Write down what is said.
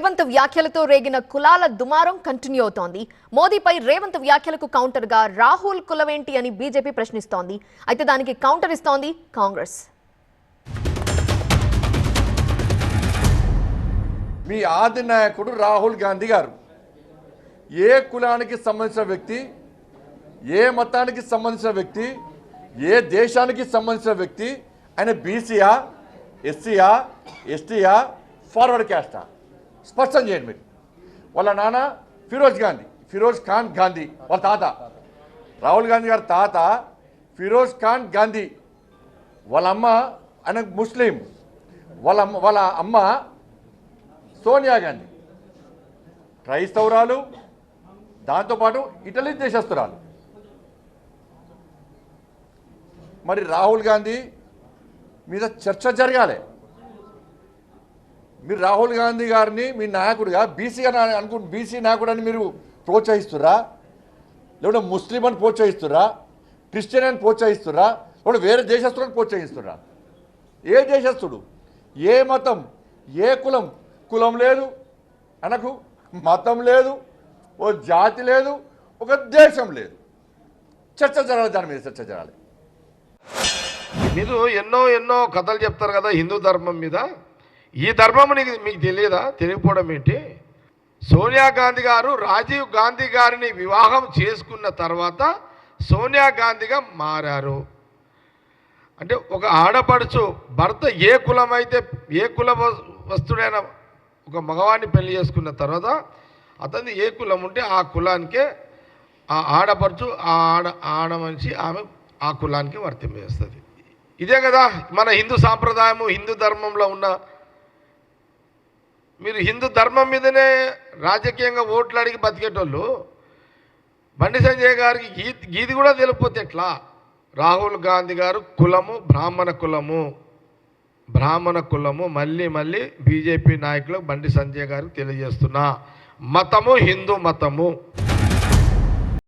రేవంత్ వ్యాఖ్యలతో రేగిన కులాల దుమారం కంటిన్యూ అవుతోంది. మోదీపై రేవంత్ వ్యాఖ్యలకు కౌంటర్ గా రాహుల్ కులవేంటి అని బీజేపీ ప్రశ్నిస్తోంది. అయితే దానికి కౌంటర్ ఇస్తోంది కాంగ్రెస్. మీ ఆది నాయకుడు రాహుల్ గాంధీ గారు ఏ కులానికి సంబంధించిన వ్యక్తి, ఏ మతానికి సంబంధించిన వ్యక్తి, ఏ దేశానికి సంబంధించిన వ్యక్తి, ఆయన బీసీయా, ఎస్సీయా, ఎస్టీయా, ఫార్వర్డ్ క్యాస్టా? స్పష్టం చేయండి. మీరు వాళ్ళ నాన్న ఫిరోజ్ ఖాన్ గాంధీ, వాళ్ళ తాత రాహుల్ గాంధీ గారి తాత ఫిరోజ్ ఖాన్ గాంధీ, వాళ్ళ అమ్మ ఆయన ముస్లిం, వాళ్ళ అమ్మ సోనియా గాంధీ క్రైస్తవురాలు, దాంతోపాటు ఇటలీ దేశస్తురాలు. మరి రాహుల్ గాంధీ మీద చర్చ జరగాలి. మీరు రాహుల్ గాంధీ గారిని మీ నాయకుడిగా బీసీ నాయకుడు అని మీరు ప్రోత్సహిస్తురా, లేకుంటే ముస్లిం అని ప్రోత్సహిస్తురా, క్రిస్టియన్ అని ప్రోత్సహిస్తురా, లేకుంటే వేరే దేశస్తులను ప్రోత్సహిస్తురా? ఏ దేశస్తుడు, ఏ మతం, ఏ కులం? కులం లేదు అనకు, మతం లేదు, ఓ జాతి లేదు, ఒక దేశం లేదు. చర్చ జరగాలి, దాని మీద చర్చ జరగాలి. మీరు ఎన్నో కథలు చెప్తారు కదా హిందూ ధర్మం మీద. ఈ ధర్మం మీకు తెలియదా? తెలియకపోవడం ఏంటి? సోనియా గాంధీ గారు రాజీవ్ గాంధీ గారిని వివాహం చేసుకున్న తర్వాత సోనియా గాంధీగా మారారు. అంటే ఒక ఆడపడుచు భర్త ఏ కులం అయితే, ఏ కుల వస్తుడైన ఒక మగవాడిని పెళ్లి చేసుకున్న తర్వాత అతన్ని ఏ కులం ఉంటే ఆ కులానికే ఆ ఆడపడుచు, ఆడ మనిషి ఆమె ఆ కులానికి వర్తింపజేస్తుంది. ఇదే కదా మన హిందూ సాంప్రదాయము, హిందూ ధర్మంలో ఉన్న. మీరు హిందూ ధర్మం మీదనే రాజకీయంగా ఓట్లు అడిగి బతికేటోళ్ళు బండి సంజయ్ గారికి గీది కూడా తెలియకపోతే ఎట్లా? రాహుల్ గాంధీ గారు కులము బ్రాహ్మణ కులము మళ్ళీ బీజేపీ నాయకులకు బండి సంజయ్ గారికి తెలియజేస్తున్నా, మతము హిందూ మతము.